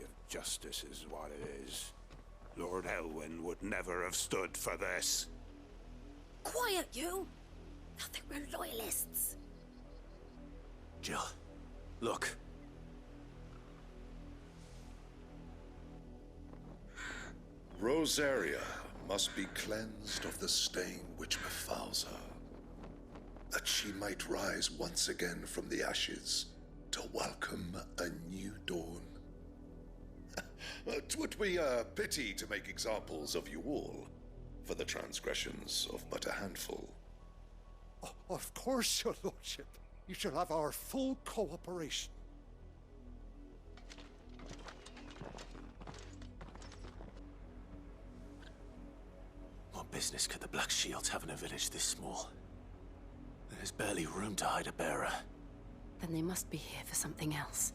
if justice is what it is. Lord Elwyn would never have stood for this. Quiet, you! Thought they were loyalists. Jill, look. Rosaria must be cleansed of the stain which befouls her, that she might rise once again from the ashes to welcome a new dawn. 'Twould be a pity to make examples of you all, for the transgressions of but a handful. Of course, your lordship. You shall have our full cooperation. What business could the Black Shields have in a village this small? There's barely room to hide a bearer. Then they must be here for something else.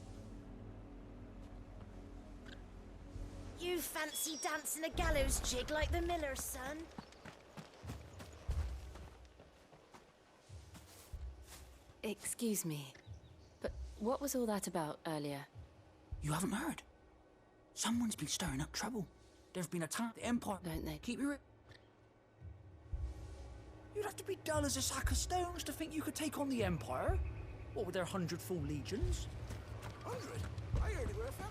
You fancy dancing a gallows jig like the miller's son? Excuse me, but what was all that about earlier? You haven't heard? Someone's been stirring up trouble. There've been attacked the Empire. Don't they? Keep your... You'd have to be dull as a sack of stones to think you could take on the Empire. What with their 100 full legions? 100? I heard they were 1,000.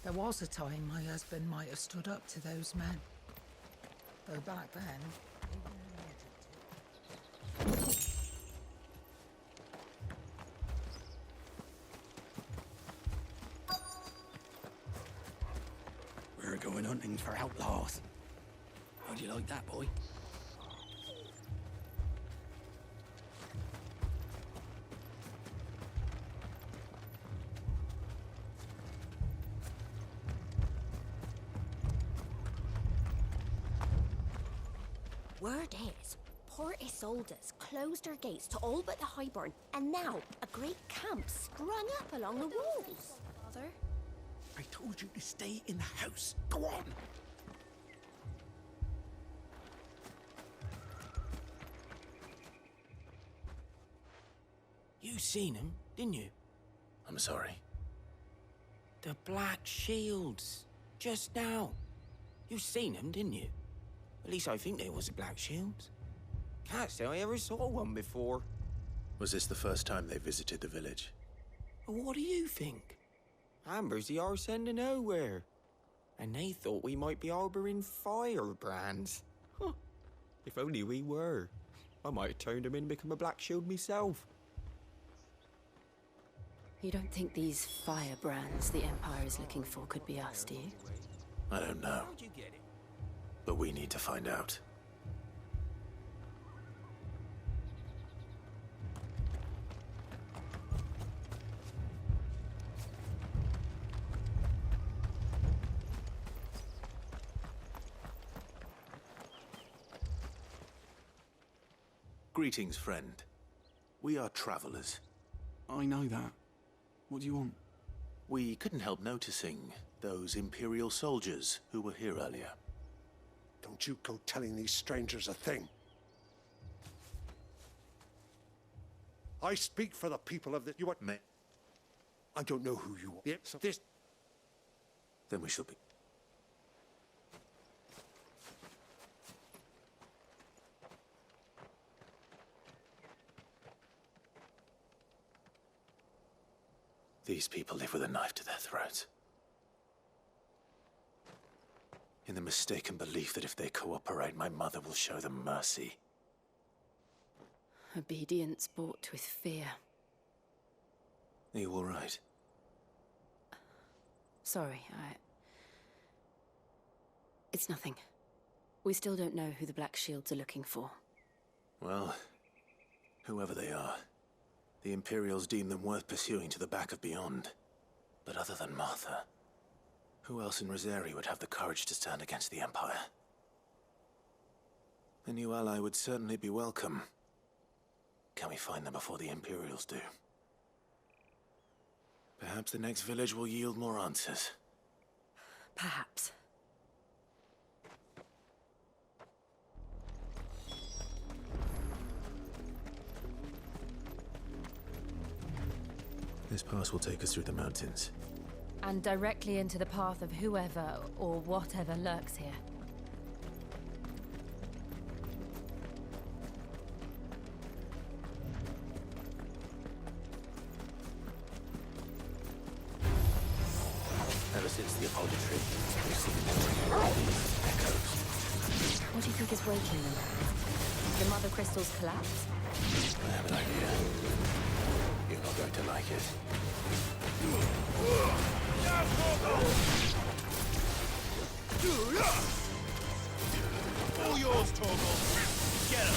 There was a time my husband might have stood up to those men. Though back then, We're going hunting for outlaws. How do you like that, boy? Word is, Port Isolde's closed her gates to all but the Highborn, and now a great camp sprung up along the walls. Father? I told you to stay in the house. Go on! You seen him, didn't you? I'm sorry. The Black Shields. Just now. You seen them, didn't you? At least I think there was a Black Shields. Can't say I ever saw one before. Was this the first time they visited the village? Well, what do you think? Amber's the arse end of nowhere. And they thought we might be harbouring firebrands. Huh. If only we were. I might have turned them in and become a Black Shield myself. You don't think these firebrands the Empire is looking for could be us, do you? I don't know. How'd you get it? But we need to find out. Greetings, friend. We are travelers. I know that. What do you want? We couldn't help noticing those Imperial soldiers who were here earlier. Don't you go telling these strangers a thing. I speak for the people of the... You what? I don't know who you are. Yeah, so this... Then we shall be... These people live with a knife to their throats. In the mistaken belief that if they cooperate, my mother will show them mercy. Obedience bought with fear. Are you all right? Sorry, It's nothing. We still don't know who the Black Shields are looking for. Well, whoever they are, the Imperials deem them worth pursuing to the back of beyond. But other than Martha, who else in Rosaria would have the courage to stand against the Empire? A new ally would certainly be welcome. Can we find them before the Imperials do? Perhaps the next village will yield more answers. Perhaps. This pass will take us through the mountains. And directly into the path of whoever or whatever lurks here. Ever since the apology, we've seen more of these echoes. What do you think is waking them? The mother crystal's collapse? I have an idea. You're not going to like it. All yours, Torgal. Get him.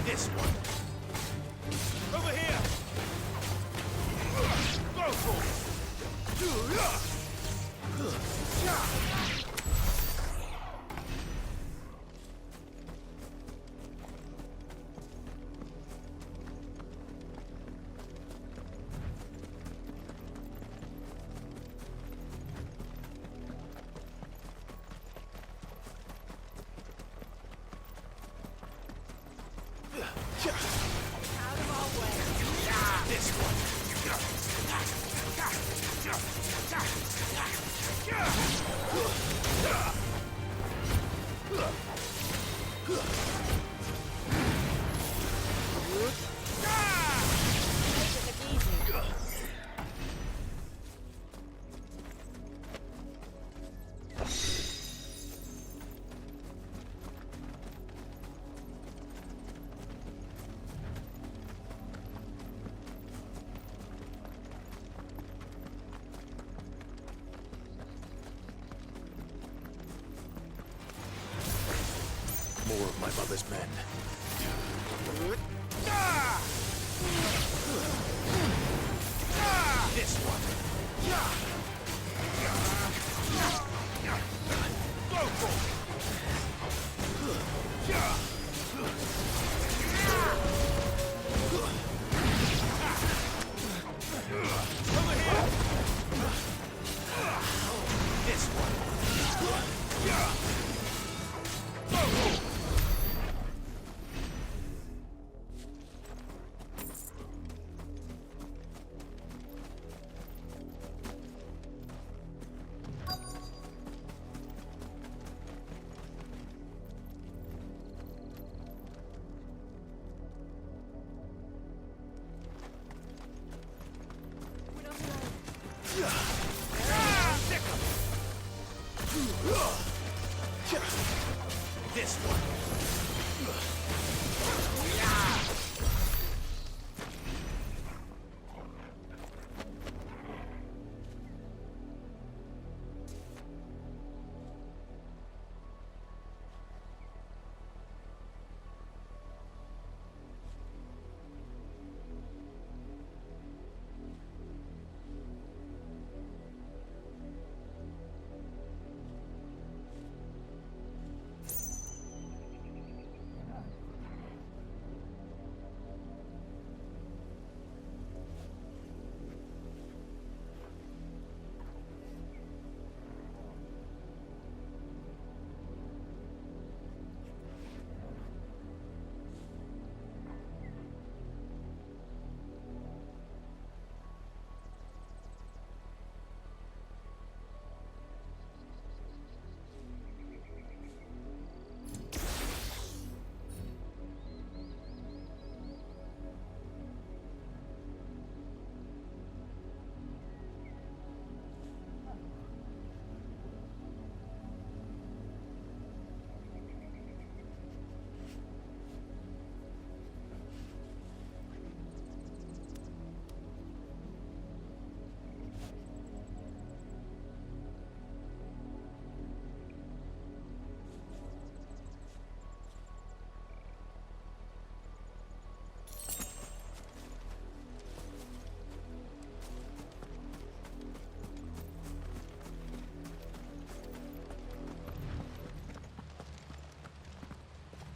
This one. Over here. Go for it. Out of our way. This one. Take it easy. More of my mother's men. This one. Go for it. Over here. This one. Go for it. This one.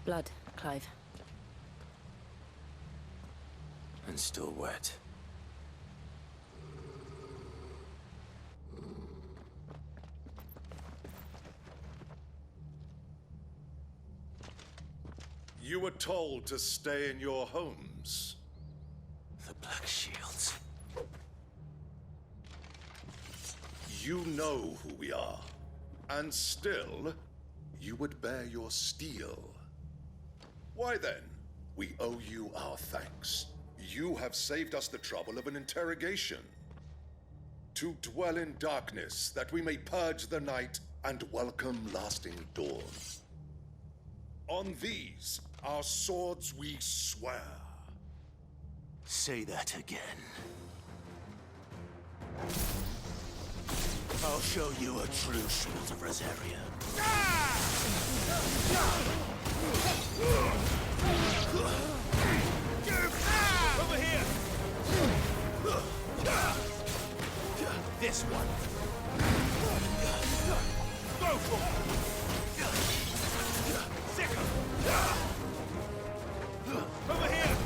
Blood, Clive. And still wet. You were told to stay in your homes. The Black Shields. You know who we are. And still, you would bear your steel. Why then, we owe you our thanks. You have saved us the trouble of an interrogation. To dwell in darkness, that we may purge the night and welcome lasting dawn. On these, our swords we swear. Say that again. I'll show you a true shield of Rosaria. Over here! This one. Go for it! Sicker! Over here!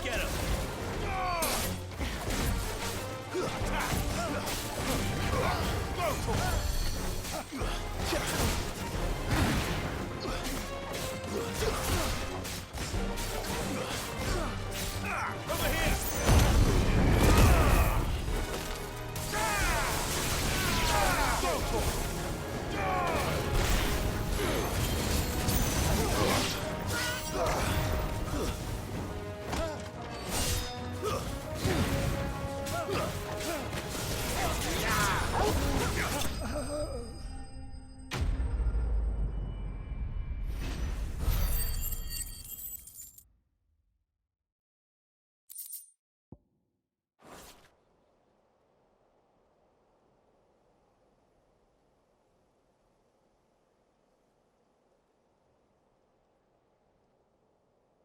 Get him! Attack! Go for it! Over here! Go for it!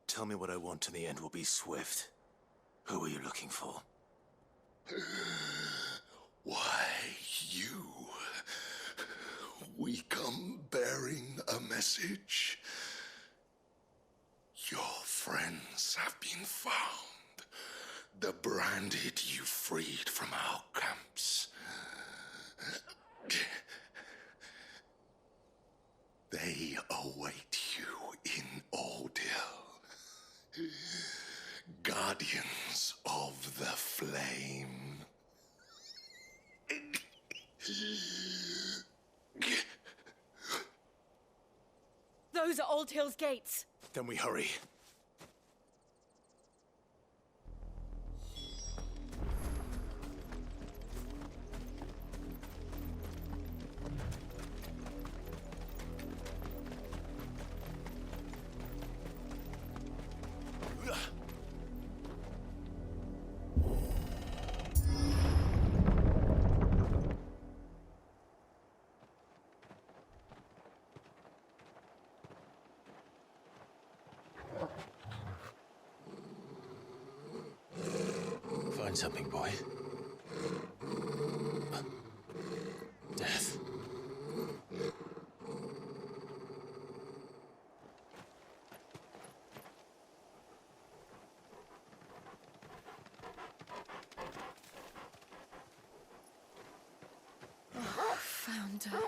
Tell me what I want and the end will be swift. Who are you looking for? Why, you. We come bearing a message. Your friends have been found. The branded you freed from our camps. They await you in Ordeal. Guardians of the Flame. Those are Old Hill's gates. Then we hurry. Find something, boy. Death. Found her.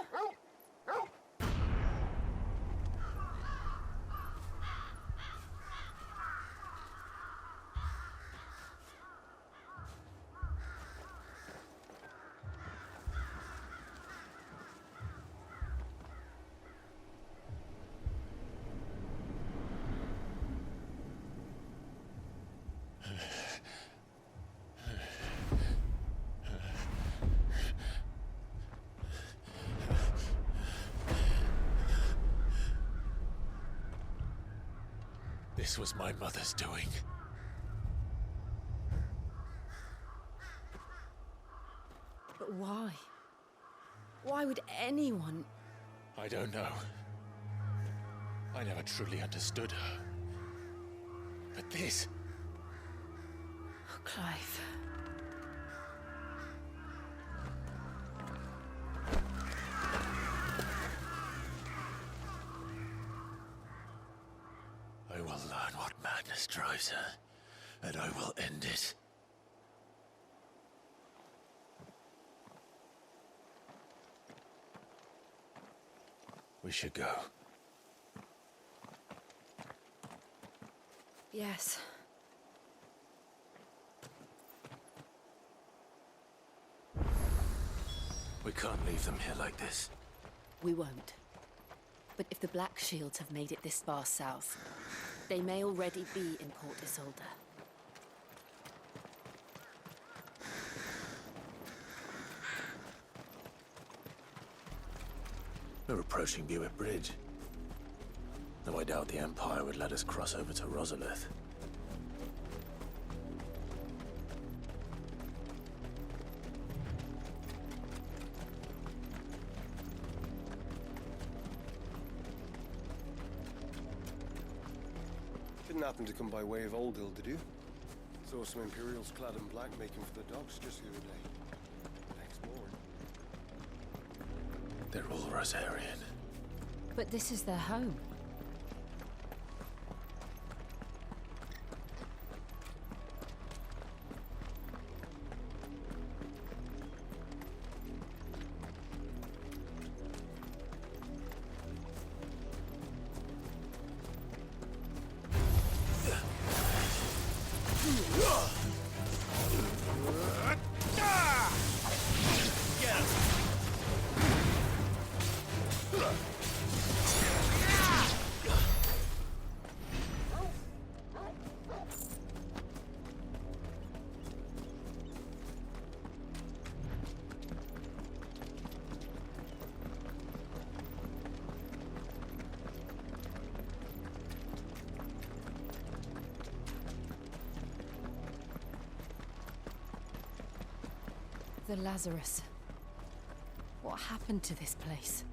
This was my mother's doing. But why? Why would anyone... I don't know. I never truly understood her. But this... Oh, Clive. I will learn what madness drives her, and I will end it. We should go. Yes. We can't leave them here like this. We won't. But if the Black Shields have made it this far south, they may already be in Port Isolde. We're approaching Buick Bridge. Though I doubt the Empire would let us cross over to Rosalith. Didn't happen to come by way of Old Hill, did you? Saw some Imperials clad in black making for the docks just the other day. Exploring. They're all Rosarian. But this is their home. The Lazarus. What happened to this place?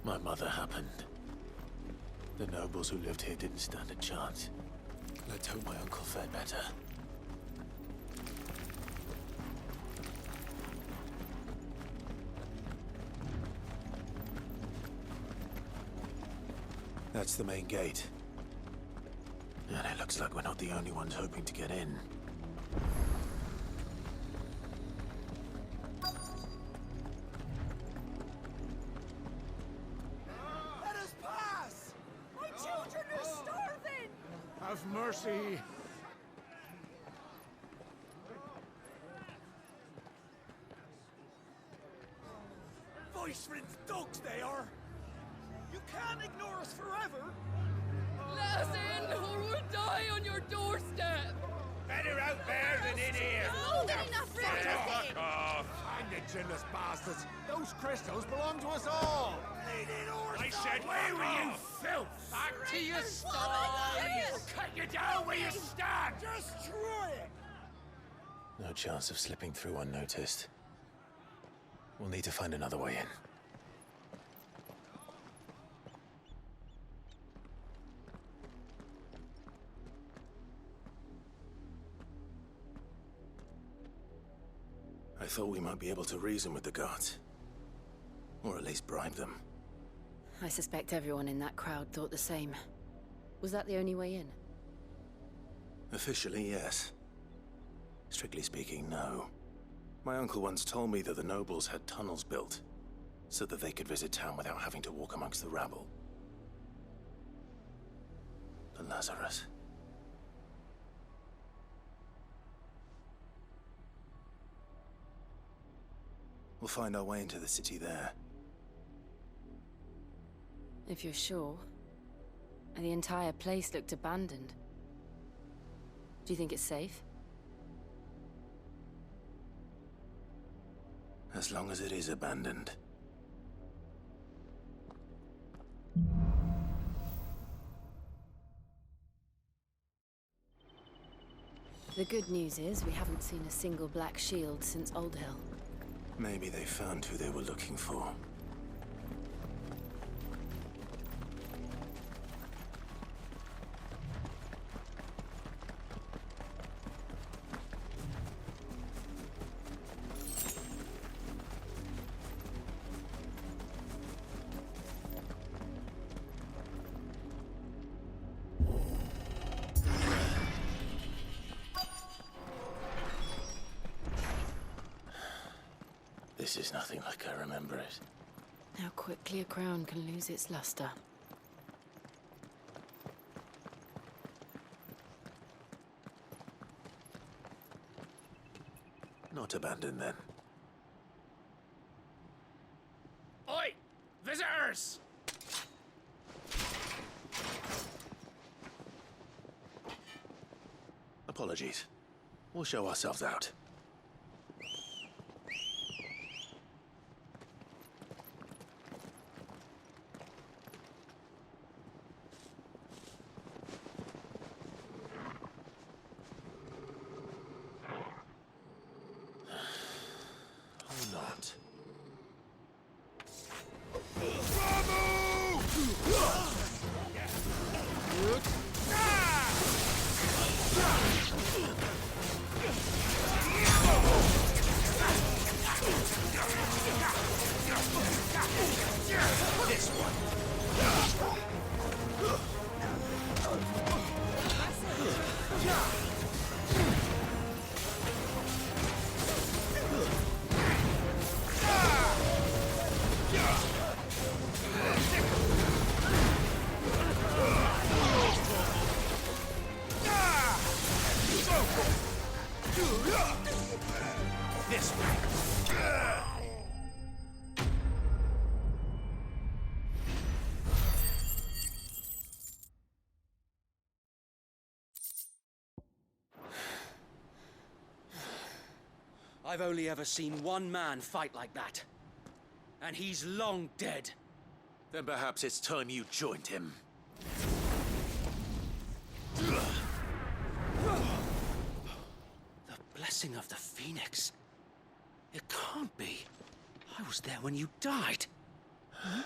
My mother happened. The nobles who lived here didn't stand a chance. Let's hope my uncle fared better. That's the main gate. And it looks like we're not the only ones hoping to get in. Mercy. Voice-rinsed dogs they are. You can't ignore us forever. Let us in, or we'll die on your doorstep. Better out there than in here. More than enough room to sit in. Fuck off. Find the chinless bastards. Those crystals belong to us all. I said, where were you, filth? Back to your stalls. Cut you down where you stand. Destroy it. No chance of slipping through unnoticed. We'll need to find another way in. I thought we might be able to reason with the guards. Or at least bribe them. I suspect everyone in that crowd thought the same. Was that the only way in? Officially, yes. Strictly speaking, no. My uncle once told me that the nobles had tunnels built, so that they could visit town without having to walk amongst the rabble. The Lazarus. We'll find our way into the city there. If you're sure. The entire place looked abandoned. Do you think it's safe? As long as it is abandoned. The good news is we haven't seen a single black shield since Old Hill. Maybe they found who they were looking for. This is nothing like I remember it. How quickly a crown can lose its luster. Not abandoned, then. Oi! Visitors! Apologies. We'll show ourselves out. Or not. This one! This way! I've only ever seen one man fight like that. And he's long dead. Then perhaps it's time you joined him. The blessing of the Phoenix. It can't be. I was there when you died. Huh?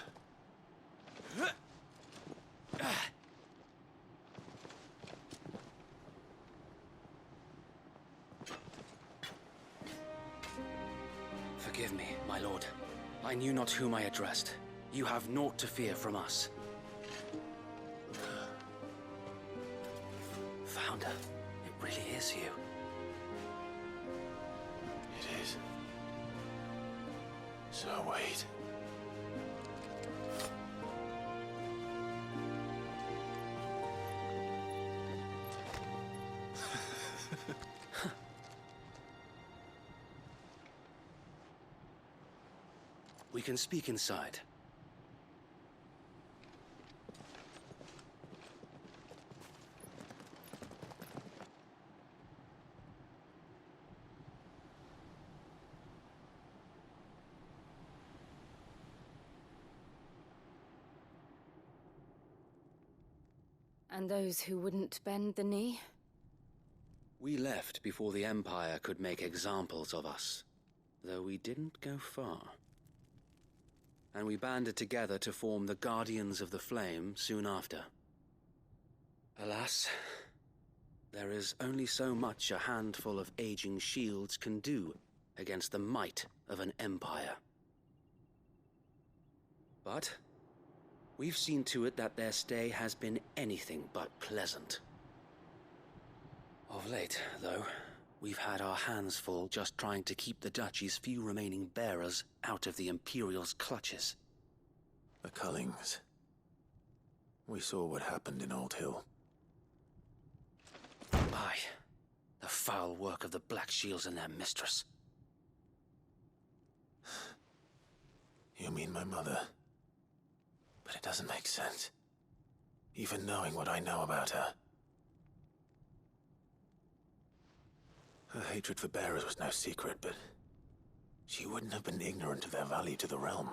Forgive me, my lord. I knew not whom I addressed. You have naught to fear from us. Founder, it really is you. It is. So wait. We can speak inside. And those who wouldn't bend the knee? We left before the Empire could make examples of us, though we didn't go far. And we banded together to form the Guardians of the Flame soon after. Alas, there is only so much a handful of aging shields can do against the might of an empire. But we've seen to it that their stay has been anything but pleasant. Of late, though, we've had our hands full just trying to keep the Duchy's few remaining bearers out of the Imperial's clutches. The Cullings. We saw what happened in Old Hill. Aye. The foul work of the Black Shields and their mistress. You mean my mother? But it doesn't make sense. Even knowing what I know about her. Her hatred for bearers was no secret, but she wouldn't have been ignorant of their value to the realm.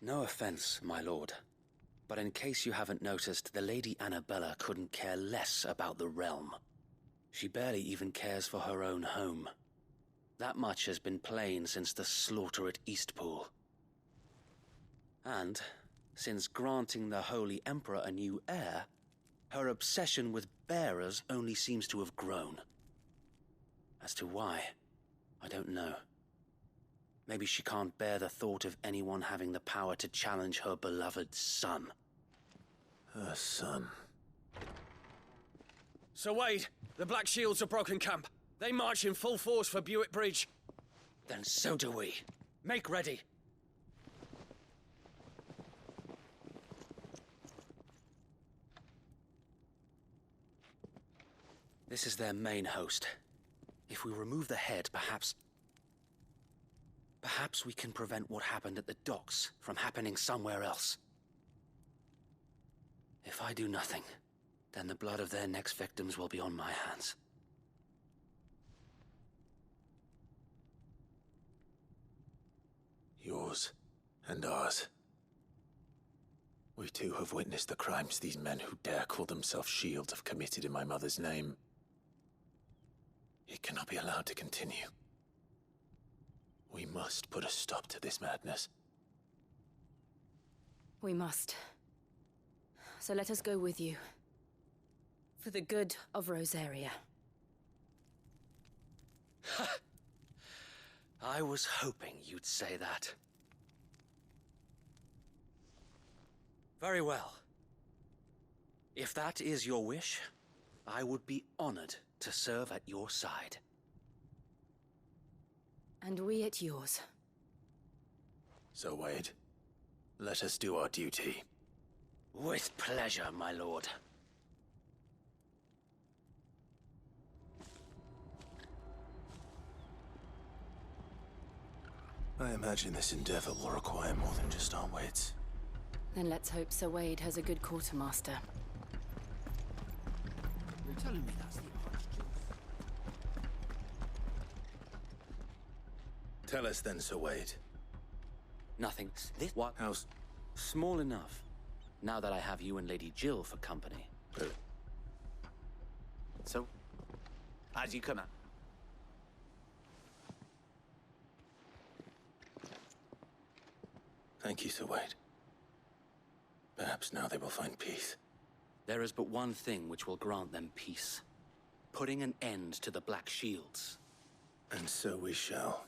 No offense, my lord, but in case you haven't noticed, the Lady Annabella couldn't care less about the realm. She barely even cares for her own home. That much has been plain since the slaughter at Eastpool. And, since granting the Holy Emperor a new heir, her obsession with bearers only seems to have grown. As to why, I don't know. Maybe she can't bear the thought of anyone having the power to challenge her beloved son. Her son. Sir Wade, the Black Shields have broken camp. They march in full force for Buick Bridge. Then so do we. Make ready. This is their main host. If we remove the head, perhaps we can prevent what happened at the docks from happening somewhere else. If I do nothing, then the blood of their next victims will be on my hands. Yours and ours. We too have witnessed the crimes these men who dare call themselves shields have committed in my mother's name. It cannot be allowed to continue. We must put a stop to this madness. We must. So let us go with you. For the good of Rosaria. I was hoping you'd say that. Very well. If that is your wish, I would be honored to serve at your side. And we at yours. So, Wade, let us do our duty. With pleasure, my lord. I imagine this endeavor will require more than just our wits. Then let's hope Sir Wade has a good quartermaster. You're telling me that's the honest truth? Tell us then, Sir Wade. Nothing. This what? House. Small enough. Now that I have you and Lady Jill for company. So, as you come out. Thank you, Sir Wade. Perhaps now they will find peace. There is but one thing which will grant them peace. Putting an end to the Black Shields. And so we shall.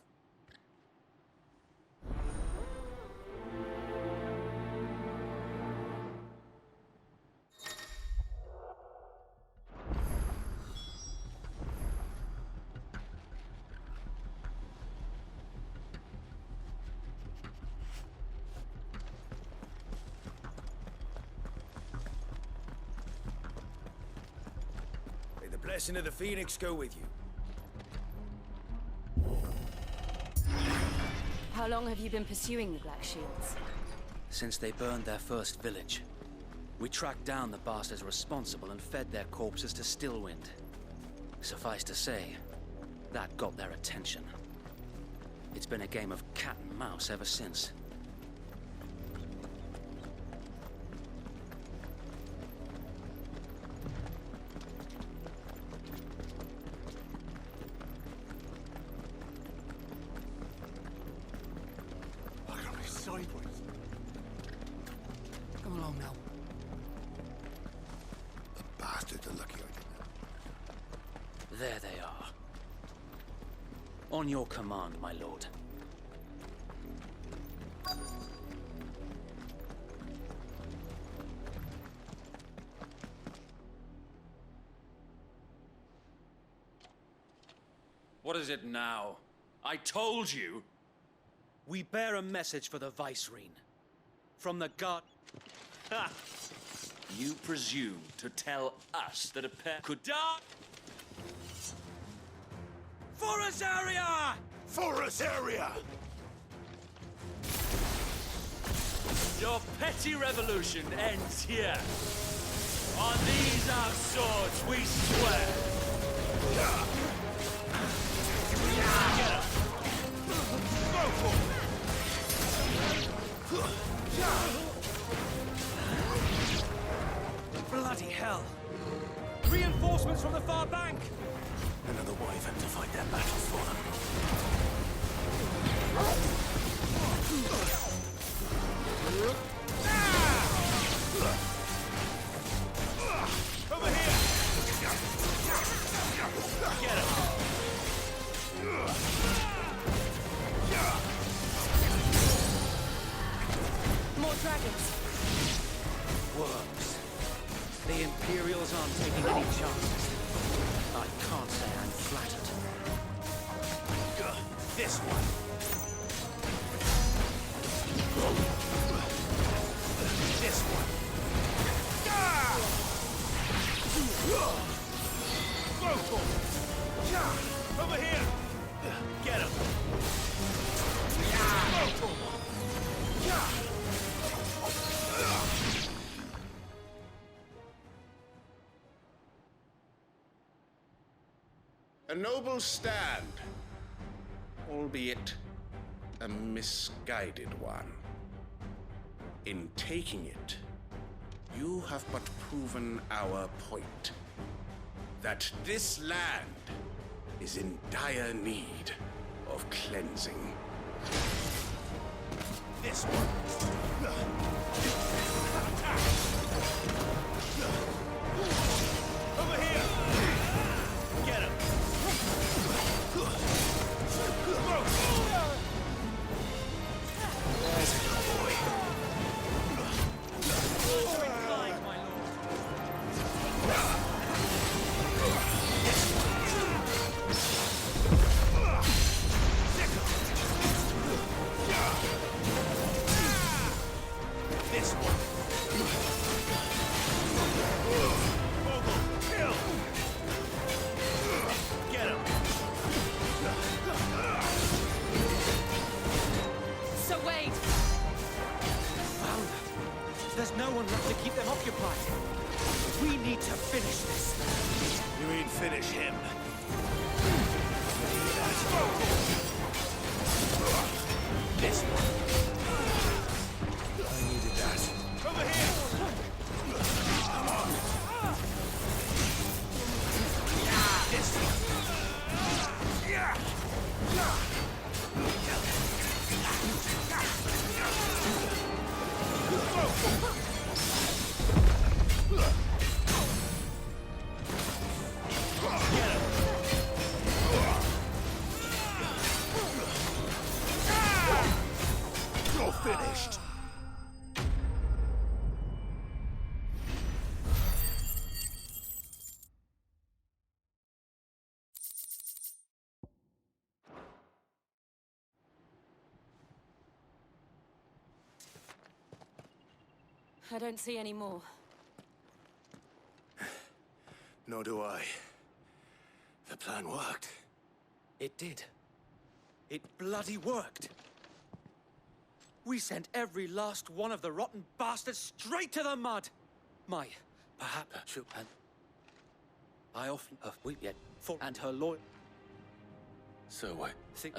May the blessing of the Phoenix go with you. How long have you been pursuing the Black Shields? Since they burned their first village. We tracked down the bastards responsible and fed their corpses to Stillwind. Suffice to say, that got their attention. It's been a game of cat and mouse ever since. Sideways. Come along now. The bastards are lucky I didn't. There they are. On your command, my lord. What is it now? I told you! We bear a message for the Vicereine. From the god... Ha! You presume to tell us that a pair could die? For Rosaria! For Rosaria! Your petty revolution ends here. On these our swords we swear. Get up. Go for it. Bloody hell! Reinforcements from the far bank! Another wyvern to fight their battle for them. Over here! Get him! More dragons! Worms. The Imperials aren't taking any chances. I can't say I'm flattered. This one. This one. Over here! Get him! A noble stand, albeit a misguided one. In taking it, you have but proven our point. That this land is in dire need of cleansing. This one. Over here! Get him! There's a good boy. This one. Vogel, kill! Get him! So wait! Found her. There's no one left to keep them occupied. We need to finish this. You mean finish him? This one. I needed that. Over here! Come on. This one. You're finished. I don't see any more. Nor do I. The plan worked. It did. It bloody worked. We sent every last one of the rotten bastards straight to the mud. Perhaps, and I often have wept yet for and her lawyer. So what? Think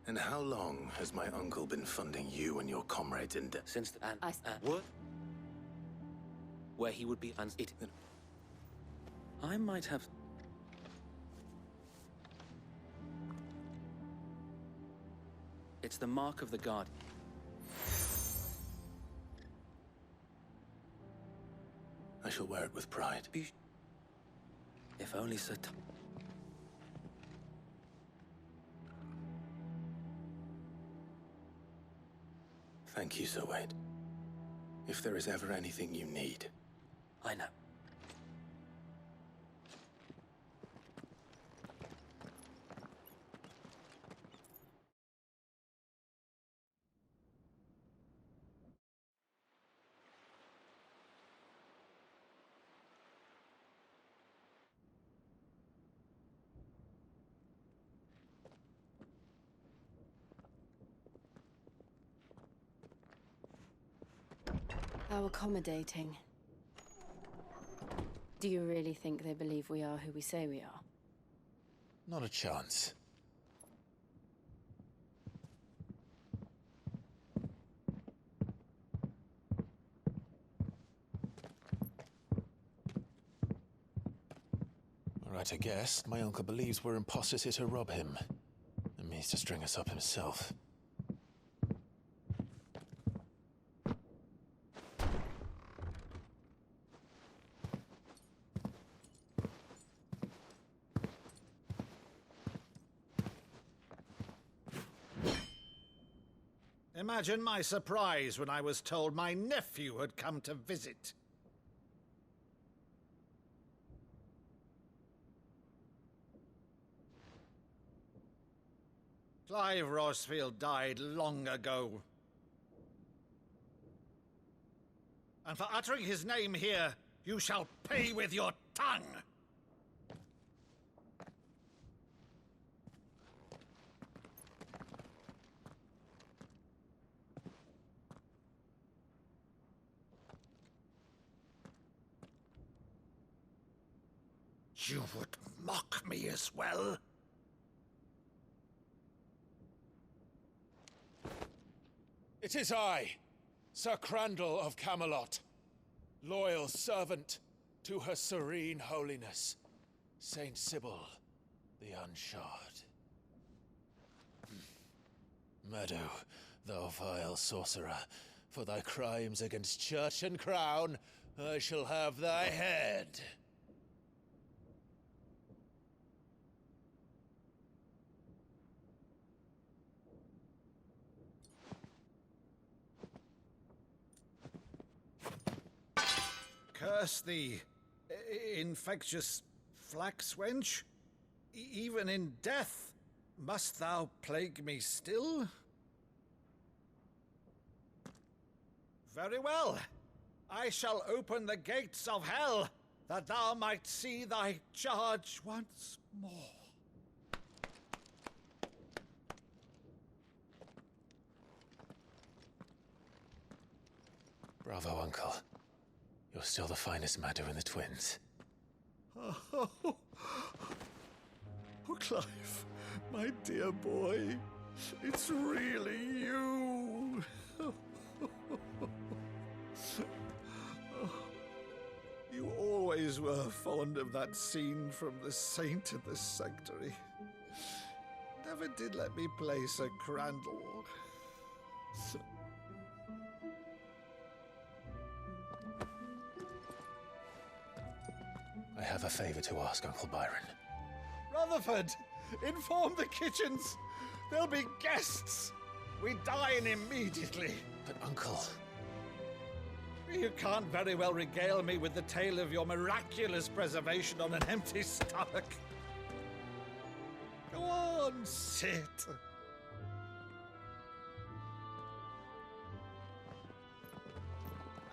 And how long has my uncle been funding you and your comrades in debt? since the and what? where he would be and it. I might have... It's the mark of the Guard. I shall wear it with pride. If only Sir... Thank you, Sir Wade. If there is ever anything you need... I know. How accommodating. Do you really think they believe we are who we say we are? Not a chance. All right. right to guess, my uncle believes we're imposters here to rob him, and means to string us up himself. Imagine my surprise when I was told my nephew had come to visit. Clive Rosfield died long ago. And for uttering his name here, you shall pay with your tongue! You would mock me as well? It is I, Sir Crandall of Camelot, loyal servant to Her Serene Holiness, Saint Sybil the Unshod. Meadow, thou vile sorcerer, for thy crimes against church and crown, I shall have thy head. Curse thee, infectious flax wench. Even in death, must thou plague me still? Very well. I shall open the gates of hell, that thou might see thy charge once more. Bravo, Uncle. You're still the finest Maddu in the twins. Oh, Clive, my dear boy, it's really you. You always were fond of that scene from The Saint in the Sanctuary. Never did let me play Sir Crandall. I have a favor to ask, Uncle Byron. Rutherford, inform the kitchens. There'll be guests. We dine immediately. But, Uncle... You can't very well regale me with the tale of your miraculous preservation on an empty stomach. Go on, sit.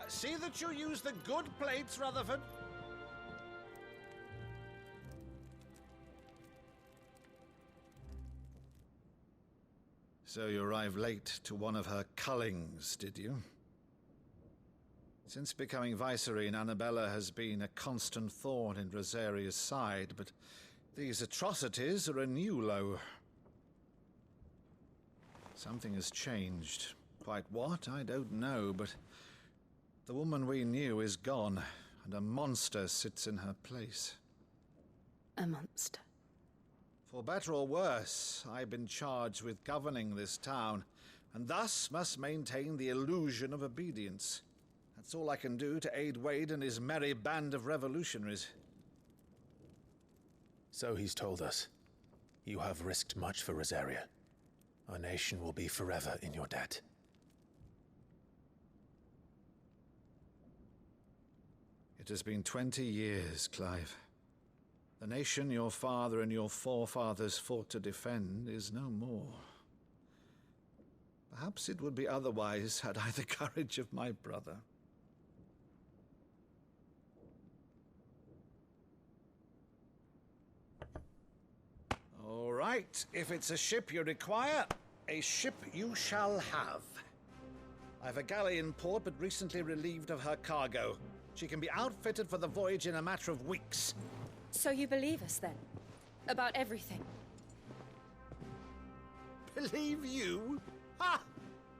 See that you use the good plates, Rutherford. So you arrived late to one of her cullings, did you? Since becoming Vicereine, Annabella has been a constant thorn in Rosaria's side, but these atrocities are a new low. Something has changed. Quite what, I don't know, but the woman we knew is gone, and a monster sits in her place. A monster? For better or worse, I've been charged with governing this town, and thus must maintain the illusion of obedience. That's all I can do to aid Wade and his merry band of revolutionaries. So he's told us. You have risked much for Rosaria. Our nation will be forever in your debt. It has been 20 years, Clive. The nation your father and your forefathers fought to defend is no more. Perhaps it would be otherwise had I the courage of my brother. All right, if it's a ship you require, a ship you shall have. I've a galley in port, but recently relieved of her cargo. She can be outfitted for the voyage in a matter of weeks. So you believe us, then? About everything? Believe you? Ha!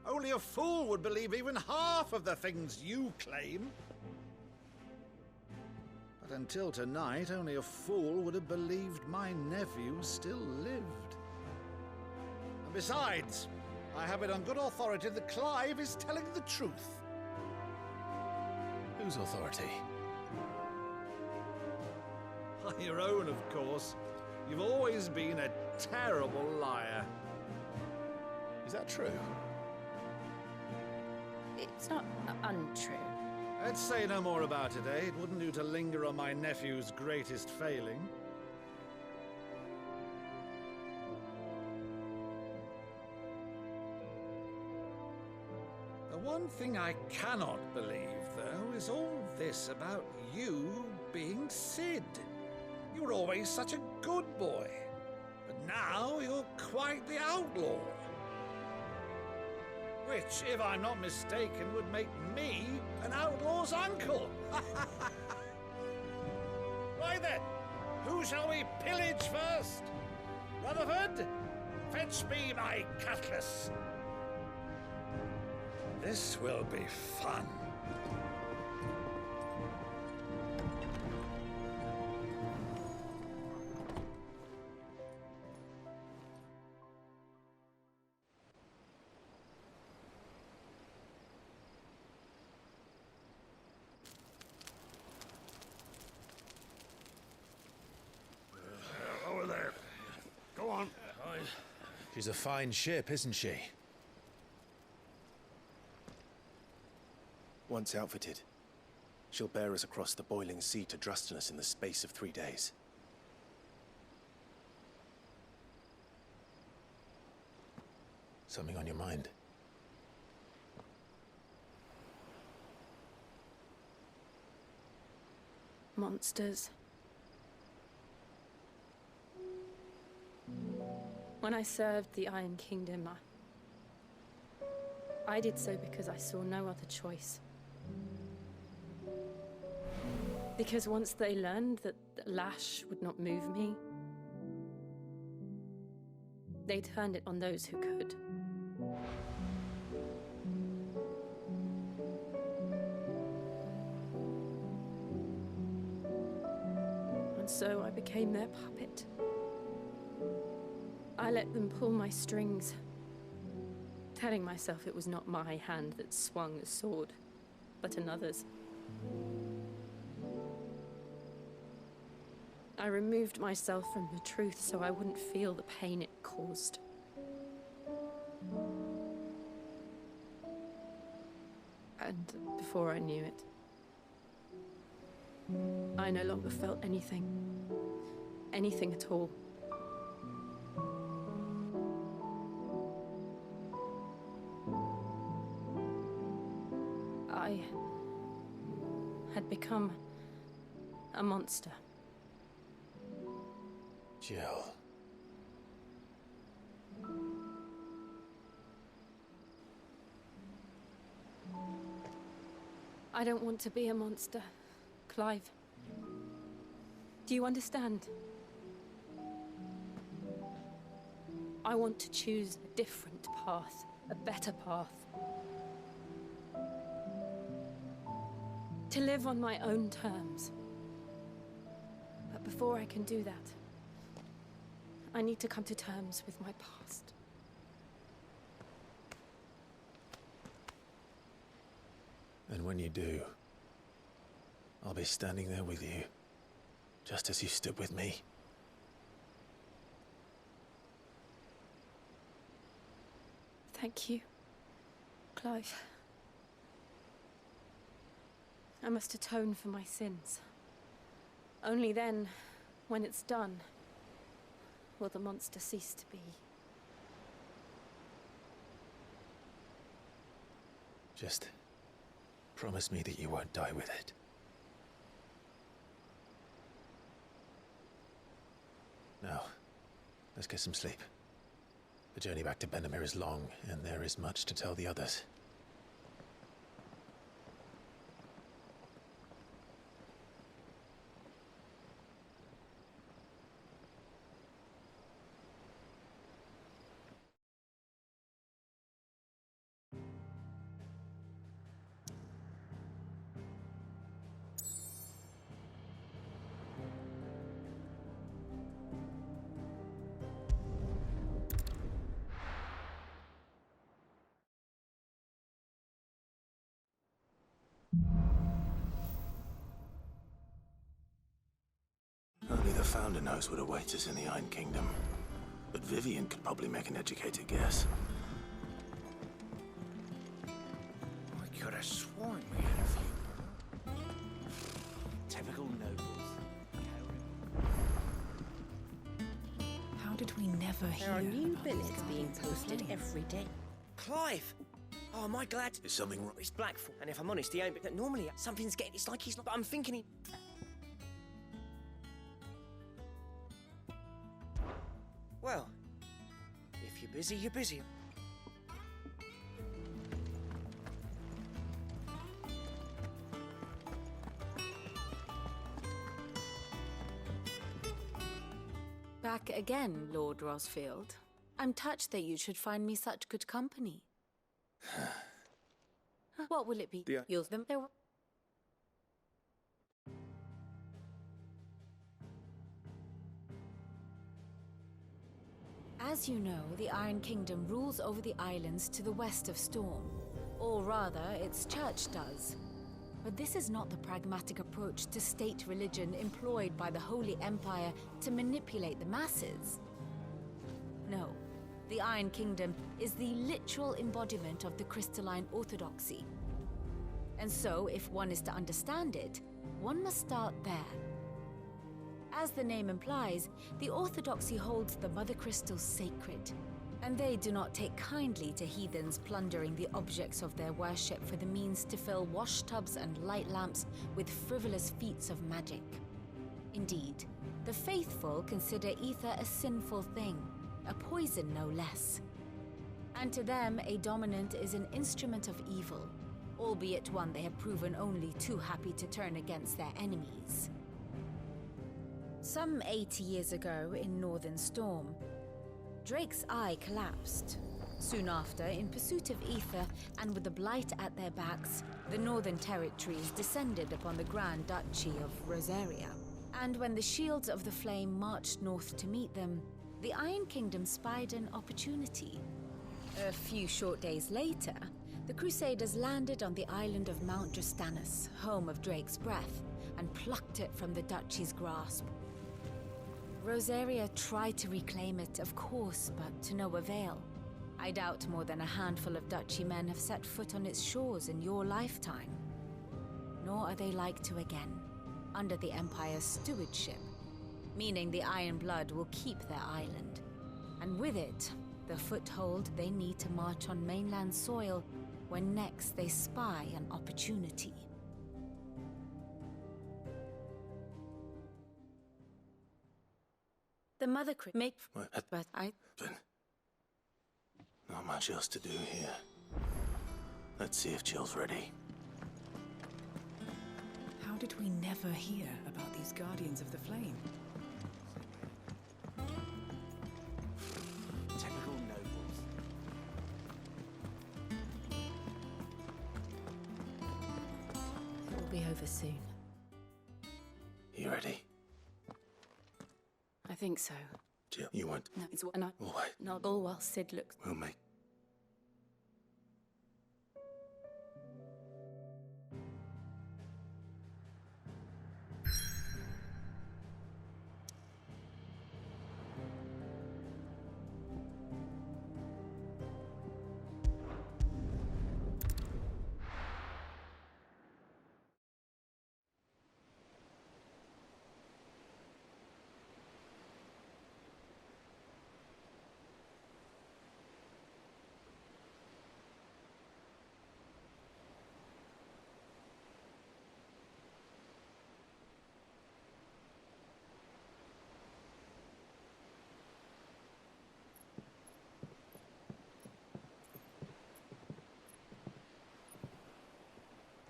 Only a fool would believe even half of the things you claim. But until tonight, only a fool would have believed my nephew still lived. And besides, I have it on good authority that Clive is telling the truth. Whose authority? Your own, of course. You've always been a terrible liar. Is that true? It's not untrue. Let's say no more about it, eh? It wouldn't do to linger on my nephew's greatest failing. The one thing I cannot believe, though, is all this about you being Sid. You were always such a good boy, but now you're quite the outlaw. Which, if I'm not mistaken, would make me an outlaw's uncle. Right then, who shall we pillage first? Rutherford, fetch me my cutlass. This will be fun. Over there. Go on. She's a fine ship, isn't she? Once outfitted, she'll bear us across the boiling sea to Drustinus in the space of 3 days. Something on your mind? Monsters. When I served the Iron Kingdom, I did so because I saw no other choice. Because once they learned that the lash would not move me, they turned it on those who could. And so I became their puppet. I let them pull my strings, telling myself it was not my hand that swung the sword, but another's. I removed myself from the truth so I wouldn't feel the pain it caused. And before I knew it, I no longer felt anything. Anything at all. I had become a monster. Jill. I don't want to be a monster, Clive. Do you understand? I want to choose a different path, a better path. To live on my own terms. But before I can do that, I need to come to terms with my past. And when you do, I'll be standing there with you, just as you stood with me. Thank you, Clive. I must atone for my sins. Only then, when it's done, will the monster cease to be. Just promise me that you won't die with it. Now, let's get some sleep. The journey back to Benamir is long, and there is much to tell the others. Founder knows what awaits us in the Iron Kingdom. But Vivian could probably make an educated guess. I could have sworn we had a few. Typical nobles. How did we never hear? There are new about billets these being guardians of the posted flame? every day. Clive! Oh, am I glad? Is something wrong? It's Blackfall, and if I'm honest, he ain't. But normally, something's getting. It's like he's not. But I'm thinking he. Well, if you're busy, you're busy. Back again, Lord Rosfield. I'm touched that you should find me such good company. What will it be? Yeah. You'll them there. As you know, the Iron Kingdom rules over the islands to the west of Storm. Or rather, its church does. But this is not the pragmatic approach to state religion employed by the Holy Empire to manipulate the masses. No, the Iron Kingdom is the literal embodiment of the crystalline orthodoxy. And so, if one is to understand it, one must start there. As the name implies, the orthodoxy holds the Mother Crystal sacred, and they do not take kindly to heathens plundering the objects of their worship for the means to fill washtubs and light lamps with frivolous feats of magic. Indeed, the faithful consider ether a sinful thing, a poison no less. And to them, a dominant is an instrument of evil, albeit one they have proven only too happy to turn against their enemies. Some 80 years ago in Northern Storm, Drake's eye collapsed. Soon after, in pursuit of ether and with the blight at their backs, the Northern Territories descended upon the Grand Duchy of Rosaria. And when the Shields of the Flame marched north to meet them, the Iron Kingdom spied an opportunity. A few short days later, the Crusaders landed on the island of Mount Drastanus, home of Drake's breath, and plucked it from the Duchy's grasp. Rosaria tried to reclaim it, of course, but to no avail. I doubt more than a handful of Duchy men have set foot on its shores in your lifetime. Nor are they like to again, under the Empire's stewardship, meaning the Iron Blood will keep their island. And with it, the foothold they need to march on mainland soil when next they spy an opportunity. The Mother make, but I. Not much else to do here. Let's see if Jill's ready. How did we never hear about these Guardians of the Flame? Typical nobles. It will be over soon. You ready? I think so. Jill, you won't. No, it's not. All right. Not all while Sid looks. We'll make.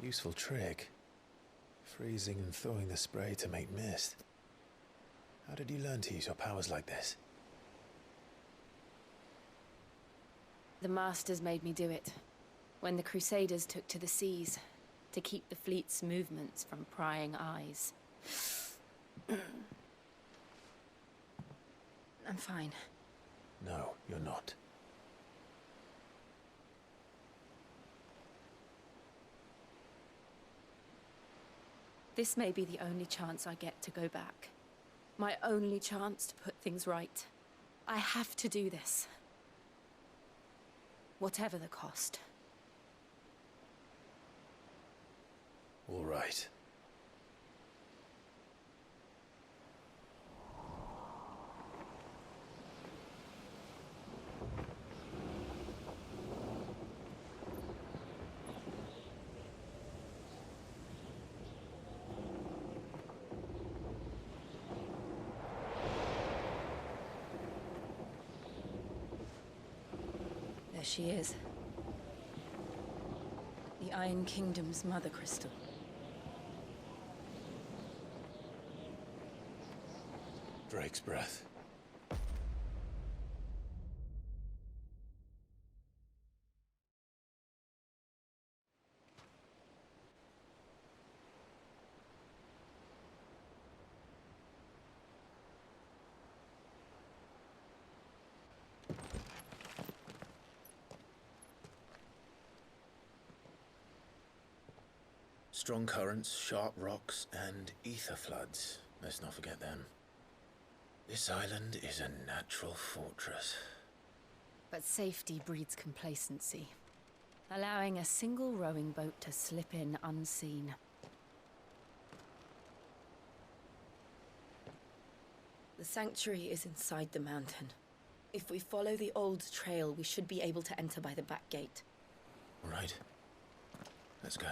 Useful trick. Freezing and thawing the spray to make mist. How did you learn to use your powers like this? The Masters made me do it. When the Crusaders took to the seas, to keep the fleet's movements from prying eyes. I'm fine. No, you're not. This may be the only chance I get to go back. My only chance to put things right. I have to do this. Whatever the cost. All right. There she is. The Iron Kingdom's mother crystal. Drake's breath. Strong currents, sharp rocks, and ether floods. Let's not forget them. This island is a natural fortress. But safety breeds complacency, allowing a single rowing boat to slip in unseen. The sanctuary is inside the mountain. If we follow the old trail, we should be able to enter by the back gate. All right. Let's go.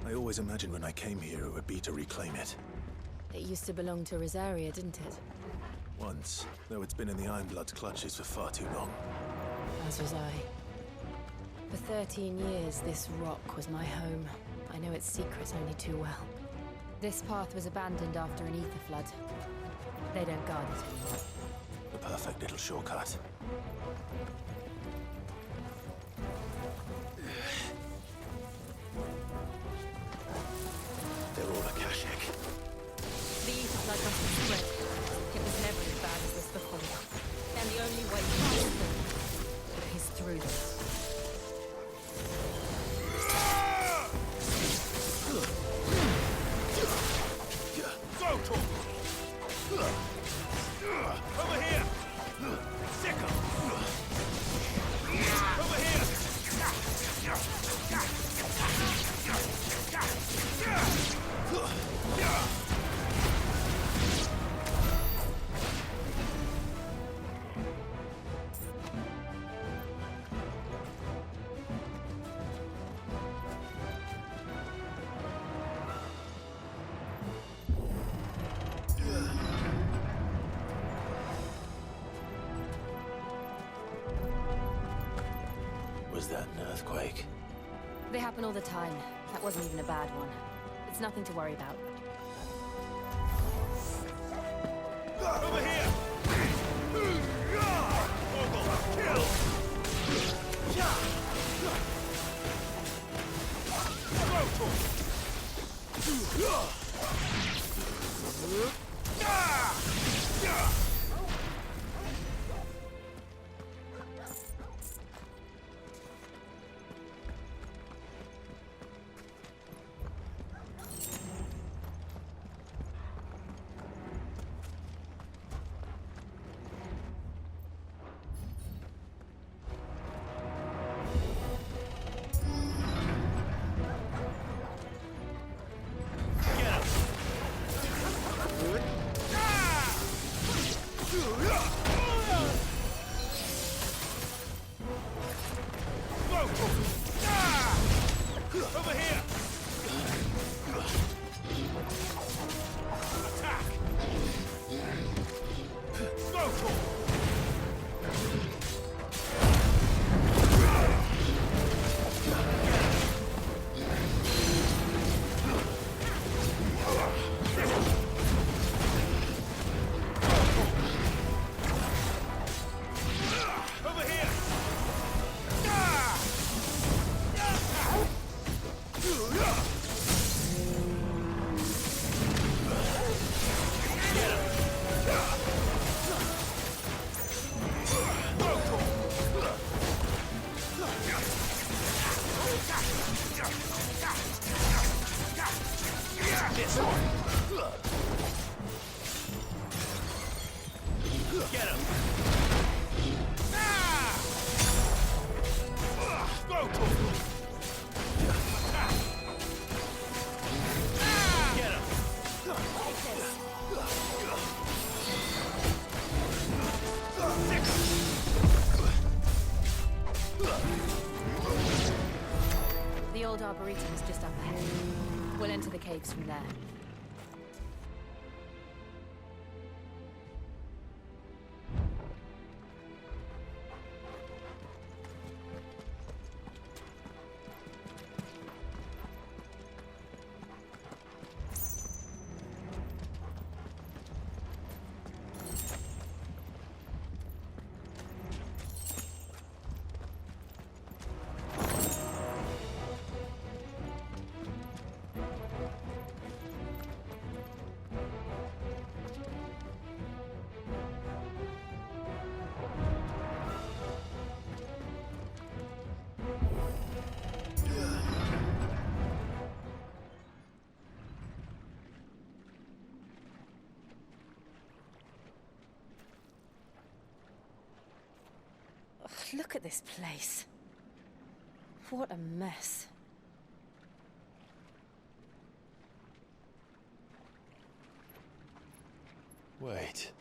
I always imagined when I came here it would be to reclaim it. It used to belong to Rosaria, didn't it? Once, though it's been in the Ironblood's clutches for far too long. As was I. For 13 years, this rock was my home. I know its secrets only too well. This path was abandoned after an ether flood. They don't guard it anymore. The perfect little shortcut. They're all Akashic. The ether flood must have spread. It was never as bad as this before. And the only way past them is through them. Over here! Sicker! Over here! Was that an earthquake? They happen all the time. That wasn't even a bad one. It's nothing to worry about. Over here! Kill! Arboretum is just up ahead. We'll enter the caves from there. Look at this place. What a mess. Wait.